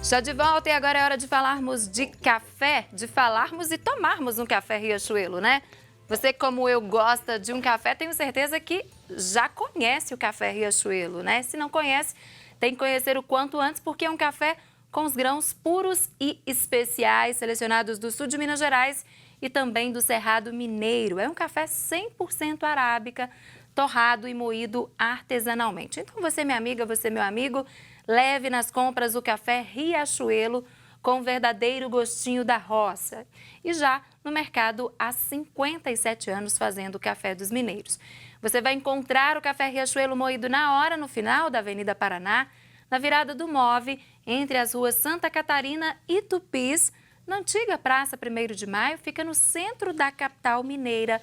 Já de volta e agora é hora de falarmos de café, de falarmos e tomarmos um café Riachuelo, né? Você, como eu, gosta de um café, tenho certeza que já conhece o café Riachuelo, né? Se não conhece, tem que conhecer o quanto antes, porque é um café com os grãos puros e especiais, selecionados do sul de Minas Gerais e também do Cerrado Mineiro. É um café 100% arábica, torrado e moído artesanalmente. Então você, minha amiga, você, meu amigo, leve nas compras o café Riachuelo com verdadeiro gostinho da roça. E já no mercado há 57 anos fazendo o café dos mineiros. Você vai encontrar o café Riachuelo moído na hora no final da Avenida Paraná, na virada do Move, entre as ruas Santa Catarina e Tupis, na antiga Praça 1º de Maio, fica no centro da capital mineira.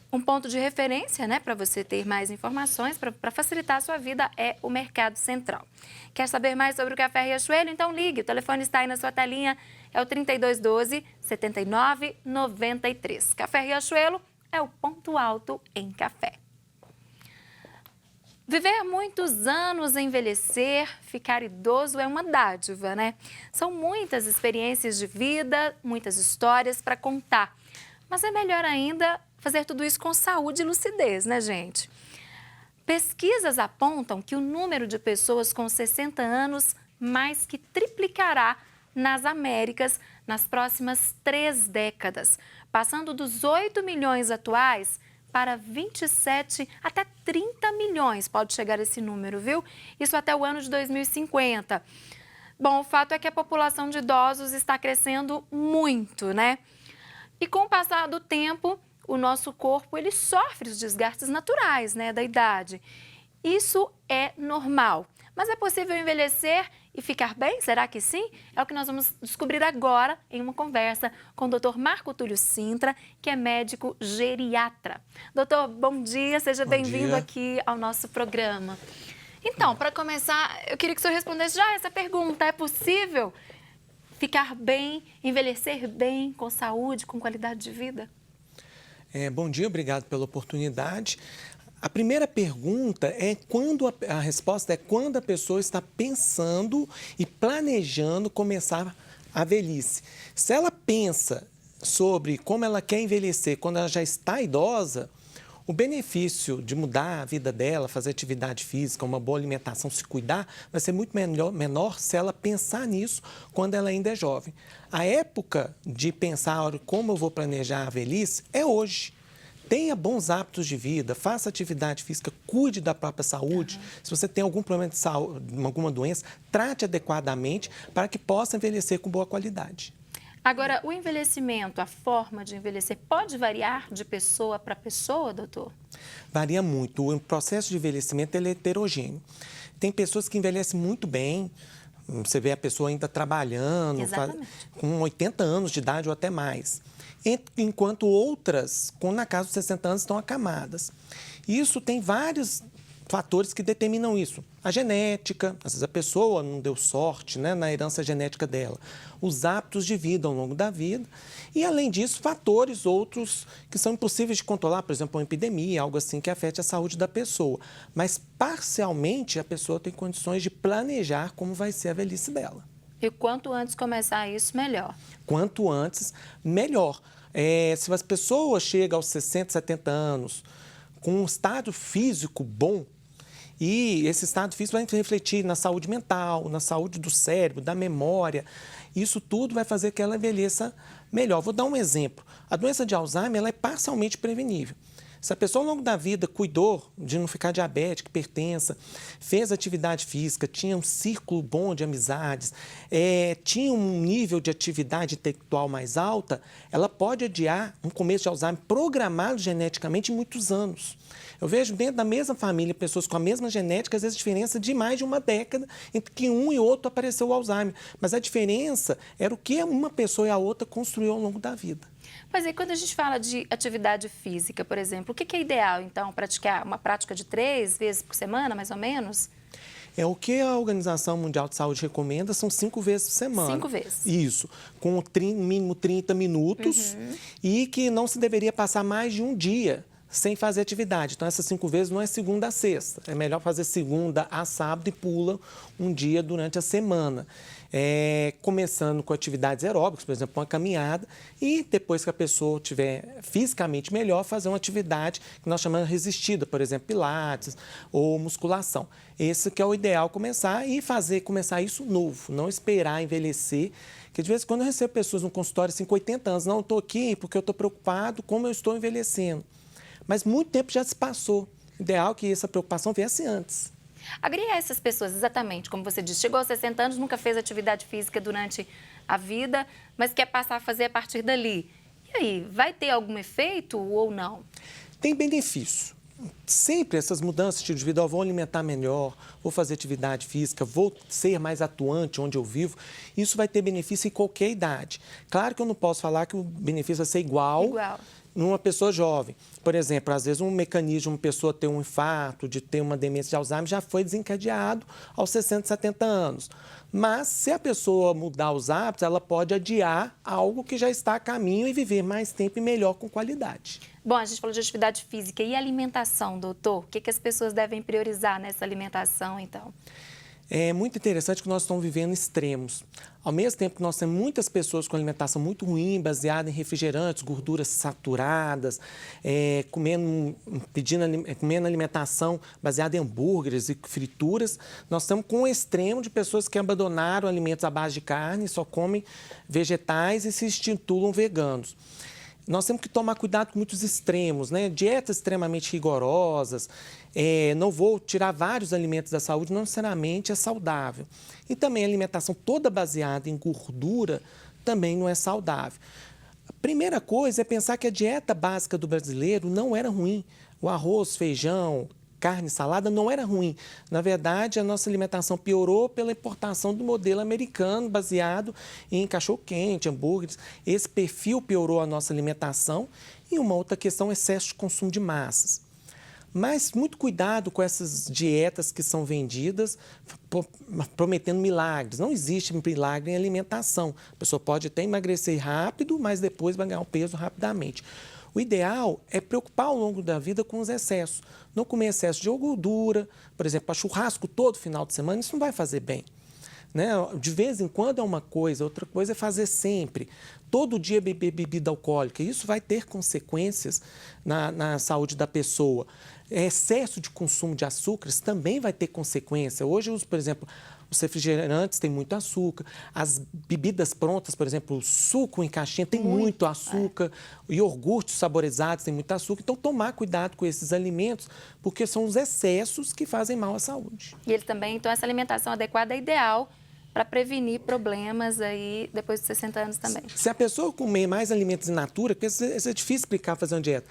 Um ponto de referência, né, para você ter mais informações, para facilitar a sua vida, é o Mercado Central. Quer saber mais sobre o café Riachuelo? Então ligue, o telefone está aí na sua telinha, é o 3212-7993. Café Riachuelo é o ponto alto em café. Viver muitos anos, envelhecer, ficar idoso é uma dádiva, né? São muitas experiências de vida, muitas histórias para contar. Mas é melhor ainda fazer tudo isso com saúde e lucidez, né, gente? Pesquisas apontam que o número de pessoas com 60 anos mais que triplicará nas Américas nas próximas 3 décadas, passando dos 8 milhões atuais para 27 até 30 milhões, pode chegar esse número, viu? Isso até o ano de 2050. Bom, o fato é que a população de idosos está crescendo muito, né? E com o passar do tempo, o nosso corpo ele sofre os desgastes naturais, né, da idade. Isso é normal. Mas é possível envelhecer e ficar bem? Será que sim? É o que nós vamos descobrir agora em uma conversa com o Dr. Marco Túlio Sintra, que é médico geriatra. Doutor, bom dia, seja bem-vindo aqui ao nosso programa. Então, para começar, eu queria que o senhor respondesse já essa pergunta. É possível ficar bem, envelhecer bem, com saúde, com qualidade de vida? Bom dia, obrigado pela oportunidade. A primeira pergunta é quando a resposta é quando a pessoa está pensando e planejando começar a velhice. Se ela pensa sobre como ela quer envelhecer quando ela já está idosa, o benefício de mudar a vida dela, fazer atividade física, uma boa alimentação, se cuidar, vai ser muito menor se ela pensar nisso quando ela ainda é jovem. A época de pensar como eu vou planejar a velhice é hoje. Tenha bons hábitos de vida, faça atividade física, cuide da própria saúde. Se você tem algum problema de saúde, alguma doença, trate adequadamente para que possa envelhecer com boa qualidade. Agora, o envelhecimento, a forma de envelhecer, pode variar de pessoa para pessoa, doutor? Varia muito. O processo de envelhecimento ele é heterogêneo. Tem pessoas que envelhecem muito bem. Você vê a pessoa ainda trabalhando, com 80 anos de idade ou até mais. Enquanto outras, na casa dos 60 anos, estão acamadas. Isso tem vários fatores que determinam isso. A genética, às vezes a pessoa não deu sorte, né, na herança genética dela. Os hábitos de vida ao longo da vida. E, além disso, fatores outros que são impossíveis de controlar, por exemplo, uma epidemia, algo assim que afete a saúde da pessoa. Mas, parcialmente, a pessoa tem condições de planejar como vai ser a velhice dela. E quanto antes começar isso, melhor. Quanto antes, melhor. Se as pessoas chegam aos 60, 70 anos com um estado físico bom, e esse estado físico vai refletir na saúde mental, na saúde do cérebro, da memória. Isso tudo vai fazer que ela envelheça melhor. Vou dar um exemplo. A doença de Alzheimer ela é parcialmente prevenível. Se a pessoa ao longo da vida cuidou de não ficar diabética, hipertensa, fez atividade física, tinha um círculo bom de amizades, tinha um nível de atividade intelectual mais alta, ela pode adiar um começo de Alzheimer programado geneticamente em muitos anos. Eu vejo dentro da mesma família pessoas com a mesma genética, às vezes diferença de mais de uma década entre que um e outro apareceu o Alzheimer. Mas a diferença era o que uma pessoa e a outra construiu ao longo da vida. Mas aí, quando a gente fala de atividade física, por exemplo, o que é ideal, então, praticar? Uma prática de 3 vezes por semana, mais ou menos? O que a Organização Mundial de Saúde recomenda são 5 vezes por semana. 5 vezes. Isso, com mínimo 30 minutos e que não se deveria passar mais de um dia sem fazer atividade. Então, essas 5 vezes não é segunda a sexta. É melhor fazer segunda a sábado e pula um dia durante a semana. Começando com atividades aeróbicas, por exemplo, uma caminhada, e depois que a pessoa estiver fisicamente melhor, fazer uma atividade que nós chamamos resistida, por exemplo, pilates ou musculação. Esse que é o ideal começar e começar isso novo, não esperar envelhecer. Que de vez em quando eu recebo pessoas no consultório assim, com 80 anos, não, eu estou aqui porque eu estou preocupado como eu estou envelhecendo. Mas muito tempo já se passou. O ideal é que essa preocupação viesse antes. Agregar essas pessoas, exatamente, como você disse, chegou aos 60 anos, nunca fez atividade física durante a vida, mas quer passar a fazer a partir dali. E aí, vai ter algum efeito ou não? Tem benefício. Sempre essas mudanças de estilo de vida, eu vou alimentar melhor, vou fazer atividade física, vou ser mais atuante onde eu vivo, isso vai ter benefício em qualquer idade. Claro que eu não posso falar que o benefício vai ser igual numa pessoa jovem. Por exemplo, às vezes um mecanismo de uma pessoa ter um infarto, de ter uma demência de Alzheimer, já foi desencadeado aos 60, 70 anos. Mas, se a pessoa mudar os hábitos, ela pode adiar algo que já está a caminho e viver mais tempo e melhor com qualidade. Bom, a gente falou de atividade física e alimentação, doutor. O que as pessoas devem priorizar nessa alimentação, então? É muito interessante que nós estamos vivendo extremos. Ao mesmo tempo que nós temos muitas pessoas com alimentação muito ruim, baseada em refrigerantes, gorduras saturadas, comendo alimentação baseada em hambúrgueres e frituras, nós estamos com um extremo de pessoas que abandonaram alimentos à base de carne, só comem vegetais e se institulam veganos. Nós temos que tomar cuidado com muitos extremos, né? Dietas extremamente rigorosas, não vou tirar vários alimentos da saúde, não necessariamente é saudável. E também a alimentação toda baseada em gordura também não é saudável. A primeira coisa é pensar que a dieta básica do brasileiro não era ruim. O arroz, feijão, carne, salada não era ruim. Na verdade, a nossa alimentação piorou pela importação do modelo americano, baseado em cachorro-quente, hambúrgueres. Esse perfil piorou a nossa alimentação. E uma outra questão é o excesso de consumo de massas. Mas muito cuidado com essas dietas que são vendidas prometendo milagres. Não existe milagre em alimentação. A pessoa pode até emagrecer rápido, mas depois vai ganhar um peso rapidamente. O ideal é preocupar ao longo da vida com os excessos. Não comer excesso de gordura, por exemplo, churrasco todo final de semana, isso não vai fazer bem. Né? De vez em quando é uma coisa, outra coisa é fazer sempre. Todo dia beber bebida alcoólica, isso vai ter consequências na saúde da pessoa. Excesso de consumo de açúcares também vai ter consequência. Hoje, por exemplo, os refrigerantes têm muito açúcar, as bebidas prontas, por exemplo, o suco em caixinha tem muito açúcar, iogurtes saborizados têm muito açúcar. Então, tomar cuidado com esses alimentos, porque são os excessos que fazem mal à saúde. E ele também, então, essa alimentação adequada é ideal para prevenir problemas aí depois dos 60 anos também. Se a pessoa comer mais alimentos in natura, porque isso é difícil explicar fazer uma dieta.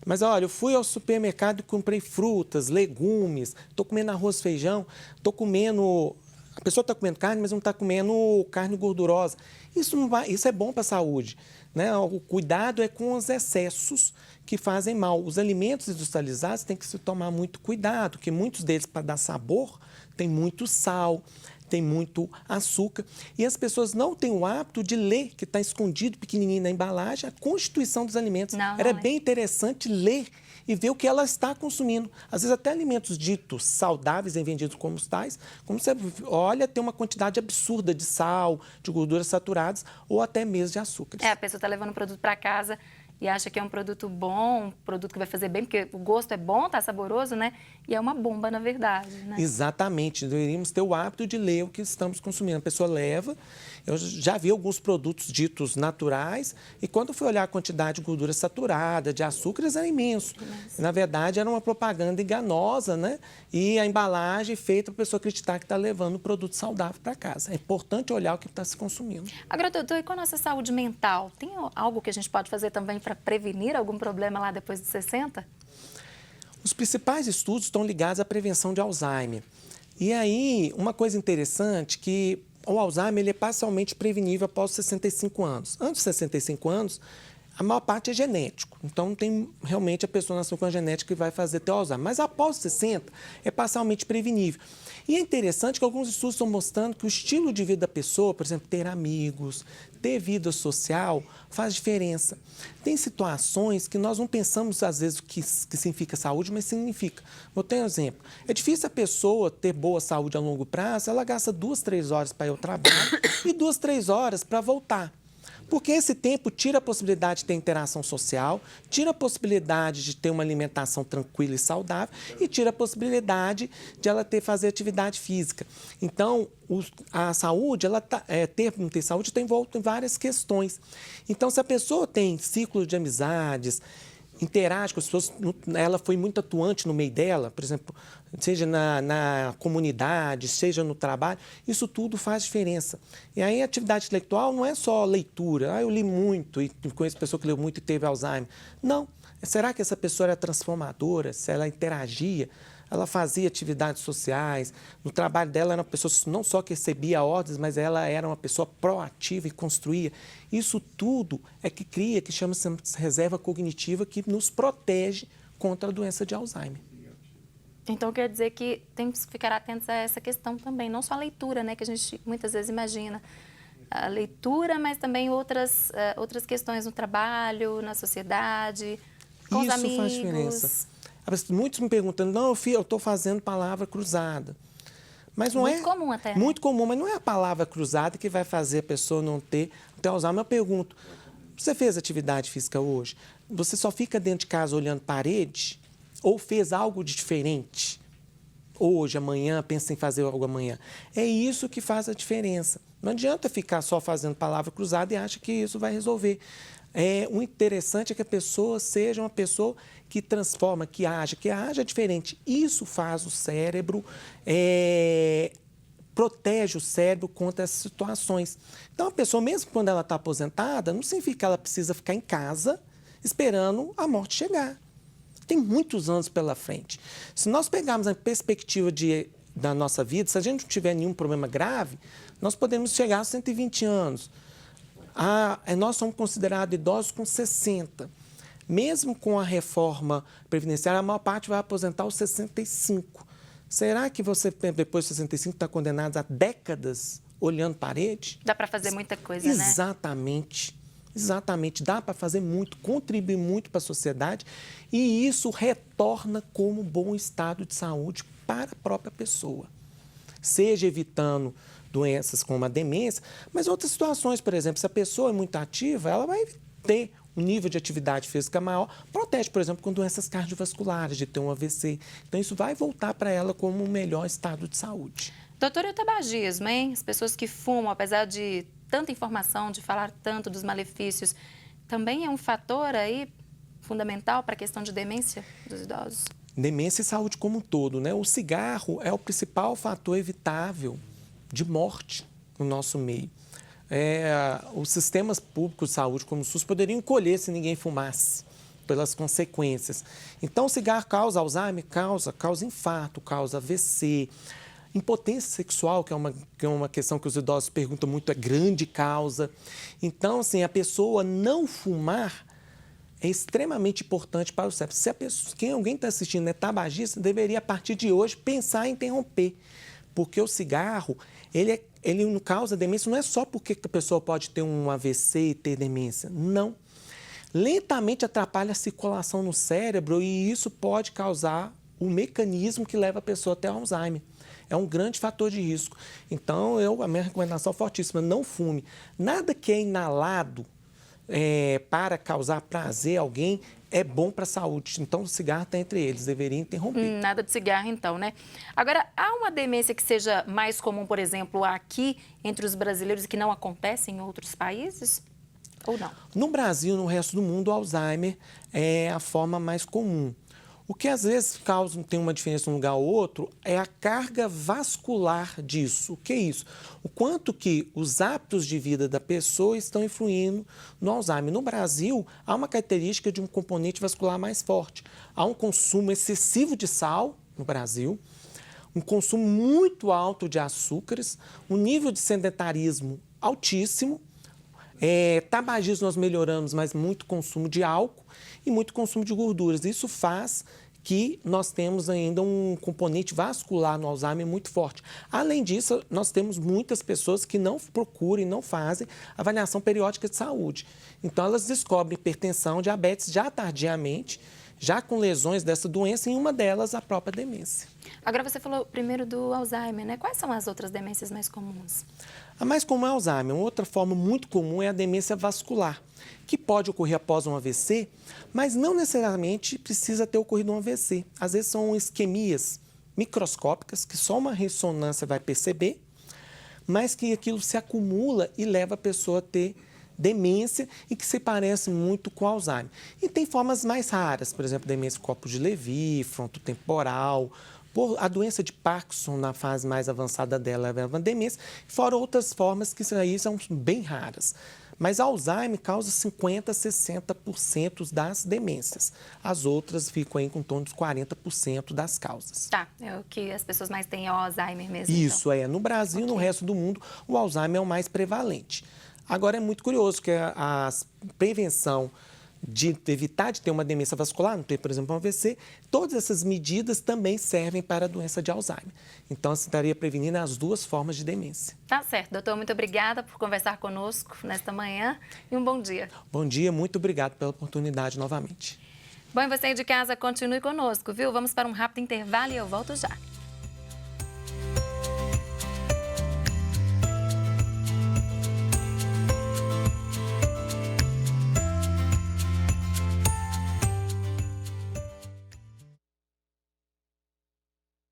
Mas, olha, eu fui ao supermercado e comprei frutas, legumes, estou comendo arroz, feijão, estou comendo... A pessoa está comendo carne, mas não está comendo carne gordurosa. Isso é bom para a saúde. Né? O cuidado é com os excessos que fazem mal. Os alimentos industrializados tem que se tomar muito cuidado, porque muitos deles, para dar sabor, tem muito sal, tem muito açúcar. E as pessoas não têm o hábito de ler, que está escondido pequenininho na embalagem, a constituição dos alimentos. Era bem interessante ler e ver o que ela está consumindo. Às vezes até alimentos ditos saudáveis e vendidos como tais, como você olha, tem uma quantidade absurda de sal, de gorduras saturadas ou até mesmo de açúcares. A pessoa está levando o produto para casa e acha que é um produto bom, um produto que vai fazer bem, porque o gosto é bom, está saboroso, né? E é uma bomba, na verdade, né? Exatamente. Deveríamos ter o hábito de ler o que estamos consumindo. A pessoa leva. Eu já vi alguns produtos ditos naturais e quando eu fui olhar a quantidade de gordura saturada, de açúcares, era imenso. Na verdade, era uma propaganda enganosa, né? E a embalagem feita para a pessoa acreditar que está levando um produto saudável para casa. É importante olhar o que está se consumindo. Agora, doutor, e com a nossa saúde mental? Tem algo que a gente pode fazer também para prevenir algum problema lá depois dos 60? Os principais estudos estão ligados à prevenção de Alzheimer. E aí, uma coisa interessante que o Alzheimer ele é parcialmente prevenível após os 65 anos. Antes dos 65 anos, a maior parte é genético. Então, tem realmente a pessoa nasceu com a genética que vai fazer ter Alzheimer. Mas após os 60, é parcialmente prevenível. E é interessante que alguns estudos estão mostrando que o estilo de vida da pessoa, por exemplo, ter amigos, ter vida social, faz diferença. Tem situações que nós não pensamos, às vezes, o que significa saúde, mas significa. Vou ter um exemplo. É difícil a pessoa ter boa saúde a longo prazo, ela gasta 2, 3 horas para ir ao trabalho e 2, 3 horas para voltar. Porque esse tempo tira a possibilidade de ter interação social, tira a possibilidade de ter uma alimentação tranquila e saudável e tira a possibilidade de ela fazer atividade física. Então, a saúde, não ter saúde tem envolto em várias questões. Então, se a pessoa tem ciclo de amizades, interage com as pessoas, ela foi muito atuante no meio dela, por exemplo, seja na comunidade, seja no trabalho, isso tudo faz diferença. E aí a atividade intelectual não é só leitura, eu li muito e conheço pessoa que leu muito e teve Alzheimer. Não, será que essa pessoa era transformadora, se ela interagia, ela fazia atividades sociais, no trabalho dela era uma pessoa não só que recebia ordens, mas ela era uma pessoa proativa e construía. Isso tudo é que cria, que chama-se reserva cognitiva, que nos protege contra a doença de Alzheimer. Então, quer dizer que temos que ficar atentos a essa questão também, não só a leitura, né, que a gente muitas vezes imagina. A leitura, mas também outras questões no trabalho, na sociedade, com os amigos. Isso faz diferença. Muitos me perguntam, não, eu estou fazendo palavra cruzada. Mas não muito comum até. Né? Muito comum, mas não é a palavra cruzada que vai fazer a pessoa não ter Alzheimer. Eu pergunto, você fez atividade física hoje? Você só fica dentro de casa olhando parede? Ou fez algo de diferente? Hoje, amanhã, pensa em fazer algo amanhã. É isso que faz a diferença. Não adianta ficar só fazendo palavra cruzada e acha que isso vai resolver. O interessante é que a pessoa seja uma pessoa que transforma, que haja diferente. Isso faz o cérebro, protege o cérebro contra essas situações. Então, a pessoa, mesmo quando ela está aposentada, não significa que ela precisa ficar em casa esperando a morte chegar. Tem muitos anos pela frente. Se nós pegarmos a perspectiva da nossa vida, se a gente não tiver nenhum problema grave, nós podemos chegar a 120 anos. Nós somos considerados idosos com 60. Mesmo com a reforma previdenciária, a maior parte vai aposentar aos 65. Será que você, depois de 65, está condenado a décadas olhando parede? Dá para fazer muita coisa, Exatamente. Né? Exatamente. Dá para fazer muito, contribuir muito para a sociedade e isso retorna como bom estado de saúde para a própria pessoa. Seja evitando doenças como a demência, mas outras situações, por exemplo, se a pessoa é muito ativa, ela vai ter um nível de atividade física maior, protege, por exemplo, com doenças cardiovasculares, de ter um AVC. Então, isso vai voltar para ela como um melhor estado de saúde. Doutor, e o tabagismo, hein? As pessoas que fumam, apesar de tanta informação, de falar tanto dos malefícios, também é um fator aí fundamental para a questão de demência dos idosos? Demência e saúde como um todo, né? O cigarro é o principal fator evitável de morte no nosso meio. Os sistemas públicos de saúde, como o SUS, poderiam colher se ninguém fumasse, pelas consequências. Então, o cigarro causa Alzheimer, causa infarto, causa AVC, impotência sexual, que é uma questão que os idosos perguntam muito, é grande causa. Então, assim, a pessoa não fumar é extremamente importante para o cérebro. Se alguém está assistindo é tabagista, deveria, a partir de hoje, pensar em interromper. Porque o cigarro, ele não causa demência, não é só porque a pessoa pode ter um AVC e ter demência. Não. Lentamente atrapalha a circulação no cérebro e isso pode causar o mecanismo que leva a pessoa a ter Alzheimer. É um grande fator de risco. Então, a minha recomendação é fortíssima, não fume. Nada que é inalado para causar prazer a alguém é bom para a saúde. Então, o cigarro está entre eles, deveria interromper. Nada de cigarro, então, né? Agora, há uma demência que seja mais comum, por exemplo, aqui entre os brasileiros e que não acontece em outros países? Ou não? No Brasil e no resto do mundo, o Alzheimer é a forma mais comum. O que às vezes tem uma diferença de um lugar ou outro é a carga vascular disso. O que é isso? O quanto que os hábitos de vida da pessoa estão influindo no Alzheimer. No Brasil, há uma característica de um componente vascular mais forte. Há um consumo excessivo de sal no Brasil, um consumo muito alto de açúcares, um nível de sedentarismo altíssimo, Tabagismo nós melhoramos, mas muito consumo de álcool e muito consumo de gorduras. Isso faz que nós temos ainda um componente vascular no Alzheimer muito forte. Além disso, nós temos muitas pessoas que não procuram e não fazem avaliação periódica de saúde. Então, elas descobrem hipertensão, diabetes já tardiamente, já com lesões dessa doença, e uma delas a própria demência. Agora, você falou primeiro do Alzheimer, né? Quais são as outras demências mais comuns? A mais comum é o Alzheimer. Outra forma muito comum é a demência vascular, que pode ocorrer após um AVC, mas não necessariamente precisa ter ocorrido um AVC. Às vezes são isquemias microscópicas, que só uma ressonância vai perceber, mas que aquilo se acumula e leva a pessoa a ter demência e que se parece muito com Alzheimer. E tem formas mais raras, por exemplo, demência corpo de Levy, frontotemporal, a doença de Parkinson, na fase mais avançada dela, é uma demência, fora outras formas que aí são bem raras. Mas Alzheimer causa 50% a 60% das demências. As outras ficam aí com em torno dos 40% das causas. Tá, é o que as pessoas mais têm é o Alzheimer mesmo. Isso, então. No Brasil e no resto do mundo, o Alzheimer é o mais prevalente. Agora, é muito curioso que a prevenção de evitar de ter uma demência vascular, não ter, por exemplo, um AVC, todas essas medidas também servem para a doença de Alzheimer. Então, você estaria prevenindo as duas formas de demência. Tá certo, doutor. Muito obrigada por conversar conosco nesta manhã e um bom dia. Bom dia, muito obrigado pela oportunidade novamente. Bom, e você aí de casa, continue conosco, viu? Vamos para um rápido intervalo e eu volto já.